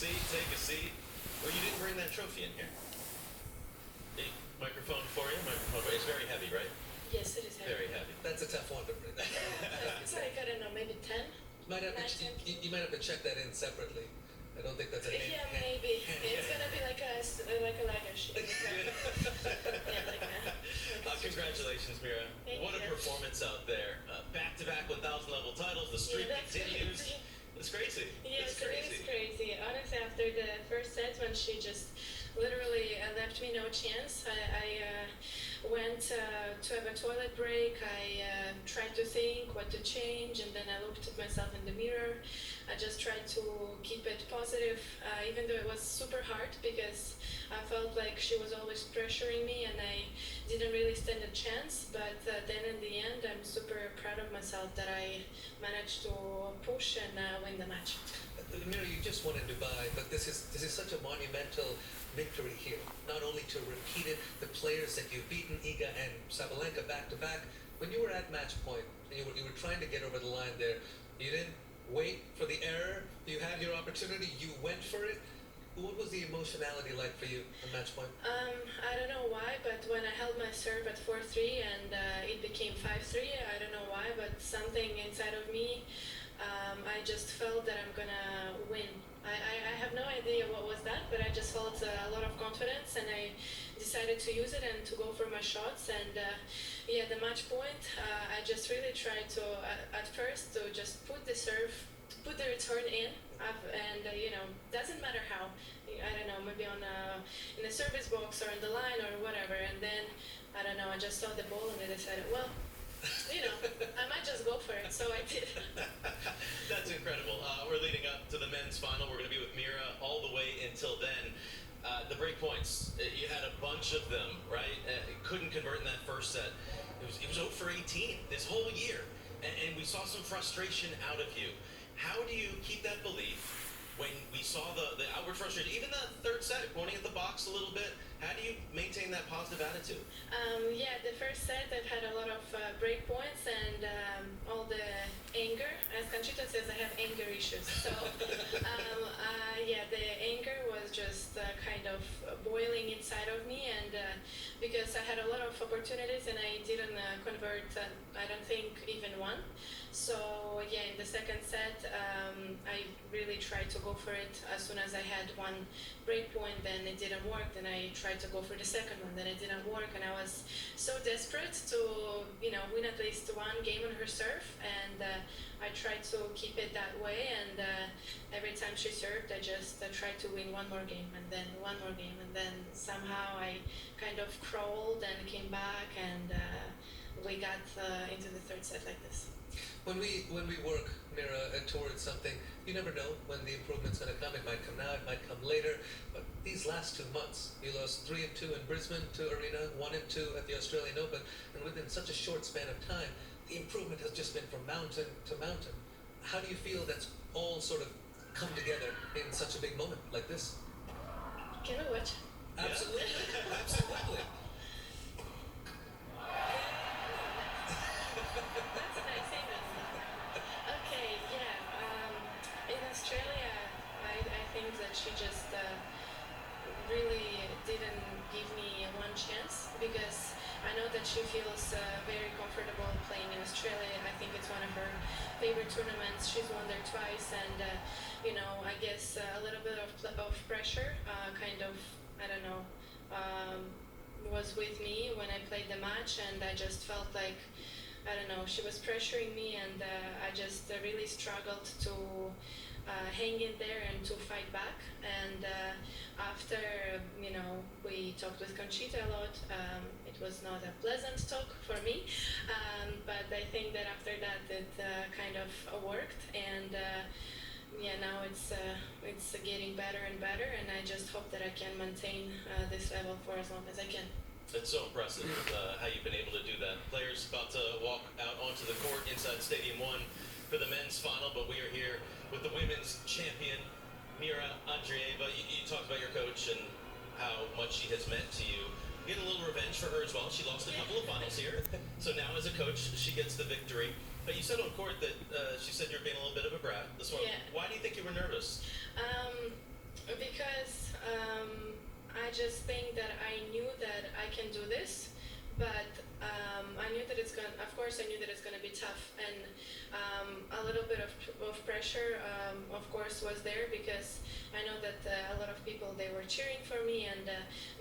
seat, take a seat. Well, you didn't bring that trophy in here. Hey, microphone for you. Microphone. It's very heavy, right? Yes, it is heavy. Very heavy. That's a tough one to bring. It's like, I don't know, maybe 10? You might have to check that in separately. I don't think that's a hand. Yeah, maybe. It's gonna be like a luggage. Yeah, like that. Congratulations, Mirra. What a performance out there. Back-to-back 1,000-level titles. The streak continues. It's crazy. Yes, it is crazy. Honestly, after the first set, when she just literally left me no chance, I went to have a toilet break. I tried to think what to change, and then I looked at myself in the mirror. I just tried to keep it positive, even though it was super hard because I felt like she was always pressuring me and I didn't really stand a chance. But then in the end, I'm super proud of myself that I managed to push and win the match. Mirra, you just won in Dubai, but this is such a monumental victory here. Not only to repeat it, the players that you've beaten, Iga and Sabalenka back to back. When you were at match point and you were trying to get over the line there, you didn't wait for the error. You had your opportunity. You went for it. What was the emotionality like for you at match point? I don't know why, but when I held my serve at 4-3 and it became 5-3, I don't know why, but something inside of me, I just felt that I'm gonna win. I have no idea what was that, but I just felt a lot of confidence and I decided to use it and to go for my shots. And yeah, the match point, I just really tried to, at first, to just put the serve, to put the return in, and doesn't matter how. I don't know, maybe on in the service box or in the line or whatever. And then, I don't know, I just saw the ball and I decided, well, I might just go for it, so I did. That's incredible. We're leading up to the men's final. We're going to be with Mirra all the way until then. The break points, you had a bunch of them, right? Couldn't convert in that first set. It was 0 for 18 this whole year, and we saw some frustration out of you. How do you keep that belief when we saw the outward frustration, even the third set, pointing at the box a little bit? How do you maintain that positive attitude? Yeah, the first set I've had a lot of break points and all the anger. As Conchita says, I have anger issues. So yeah, the anger was just kind of boiling inside of me, and because I had a lot of opportunities and I didn't convert, I don't think even one. So yeah, in the second set, I really tried to go for it as soon as I had one break point. Then it didn't work. Then I tried to go for the second one. Then it didn't work, and I was so desperate to win at least one game on her serve. And I tried to keep it that way. And every time she served, I just tried to win one more game, and then one more game, and then somehow I kind of crawled and came back, and we got into the third set like this. When we work, Mirra, towards something, you never know when the improvement's going to come. It might come now, it might come later. But these last 2 months, you lost 3-2 in Brisbane to Arena, 1-2 at the Australian Open, and within such a short span of time, the improvement has just been from mountain to mountain. How do you feel that's all sort of come together in such a big moment like this? Can we watch? Absolutely, absolutely. She just really didn't give me one chance because I know that she feels very comfortable playing in Australia. I think it's one of her favorite tournaments. She's won there twice, and I guess a little bit of pressure, I don't know, was with me when I played the match, and I just felt like, I don't know, she was pressuring me, and I just really struggled to hang in there and to fight back. And after we talked with Conchita a lot, it was not a pleasant talk for me, but I think that after that it kind of worked, and now it's getting better and better, and I just hope that I can maintain this level for as long as I can. It's so impressive how you've been able to do that. Players about to walk out onto the court inside Stadium 1 for the men's final, but we are here with the women's champion, Mirra Andreeva. You talked about your coach and how much she has meant to you. You get a little revenge for her as well. She lost a couple of finals here. So now as a coach, she gets the victory. But you said on court that she said you were being a little bit of a brat this morning. Yeah. Why do you think you were nervous? can do this, but I knew that it's going. Of course, I knew that it's going to be tough, and a little bit of pressure, of course, was there because I know that a lot of people they were cheering for me and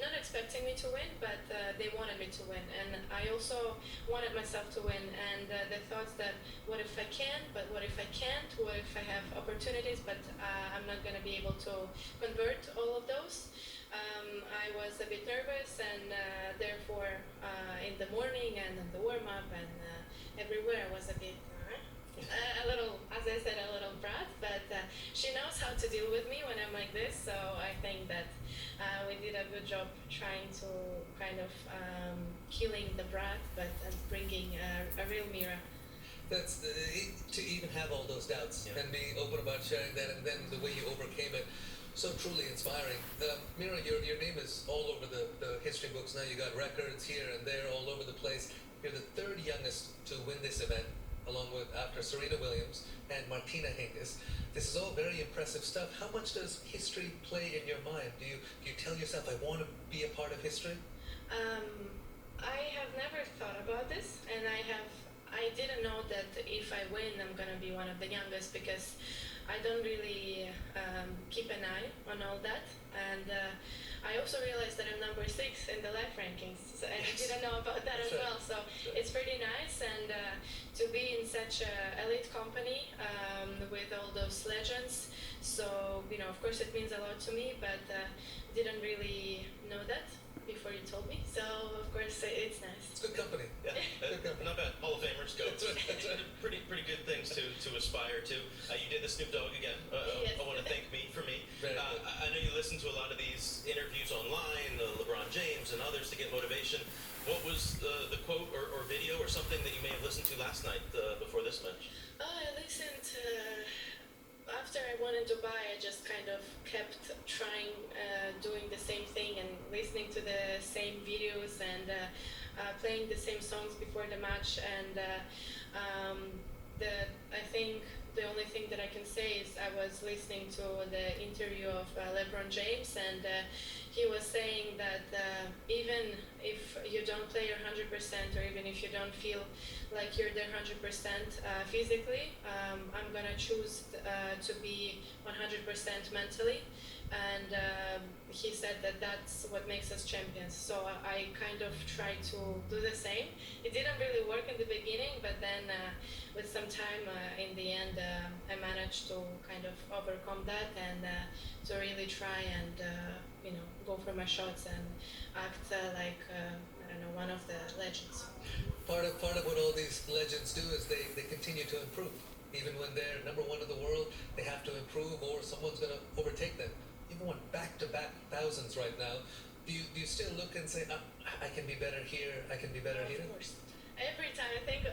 not expecting me to win, but they wanted me to win, and I also wanted myself to win. And the thoughts that what if I can, but what if I can't? What if I have opportunities, but I'm not going to be able to convert all of those? I was a bit nervous, and therefore, in the morning and in the warm up and everywhere, I was a bit, a little, as I said, a little brat. But she knows how to deal with me when I'm like this, so I think that we did a good job trying to kind of killing the brat, but bringing a real Mirra. That's to even have all those doubts and be open about sharing that, and then the way you overcame it. So truly inspiring. Mirra, your name is all over the history books now. You got records here and there all over the place. You're the third youngest to win this event, along with after Serena Williams and Martina Hingis. This is all very impressive stuff. How much does history play in your mind? Do you tell yourself, I want to be a part of history? I have never thought about this, and I didn't know that if I win, I'm gonna be one of the youngest because I don't really keep an eye on all that, and I also realized that I'm number 6 in the life rankings, so I didn't know about that as well. So it's pretty nice, and to be in such a elite company with all those legends. So of course, it means a lot to me, but didn't really know that before you told me. So of course, it's nice. It's good company. Yeah, Good company. not bad. Hall of Famers go. Pretty good things to aspire to. You did the Snoop Dogg again. Yes. I want to thank me for me. Very good. I know you listen to a lot of these interviews online, LeBron James and others to get motivation. What was the quote or video or something that you may have listened to last night before this match? I listened. After I won in Dubai, I just kind of kept trying doing the same thing and listening to the same videos and playing the same songs before the match. And I think the only thing that I can say is I was listening to the interview of LeBron James, and he was saying that even if you don't play your 100%, or even if you don't feel like you're there 100% physically, I'm gonna choose to be 100% mentally. And he said that that's what makes us champions. So I kind of tried to do the same. It didn't really work in the beginning, but then with some time, in the end, I managed to kind of overcome that and to really try and go for my shots and act like I don't know, one of the legends. Part of what all these legends do is they continue to improve. Even when they're number 1 in the world, they have to improve, or someone's going to overtake them. Even won back-to-back thousands right now. Do you still look and say, I can be better here, I can be better here? Of course. Every time, I think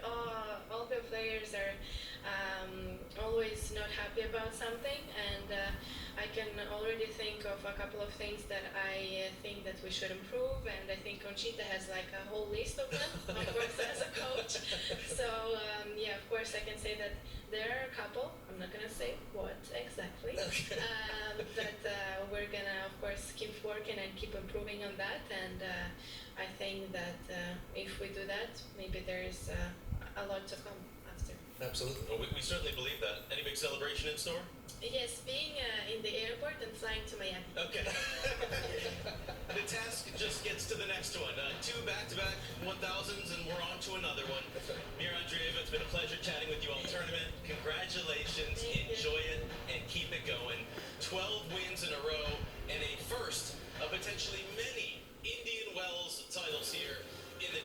all the players are always not happy about something, and I can already think of a couple of things that I think that we should improve, and I think Conchita has like a whole list of them, of course, as a coach. So of course I can say that there are a couple, I'm not gonna say what exactly, but we're gonna of course keep working and keep improving on that, and I think that if we do that, maybe there's a lot to come after. Absolutely. Well, we certainly believe that. Any big celebration in store? Yes, being in the airport and flying to Miami. Okay. The task just gets to the next one. 2 back-to-back 1000s, and we're on to another one. Mirra Andreeva, it's been a pleasure chatting with you all tournament. Congratulations. Enjoy it and keep it going. 12 wins in a row and a first of potentially many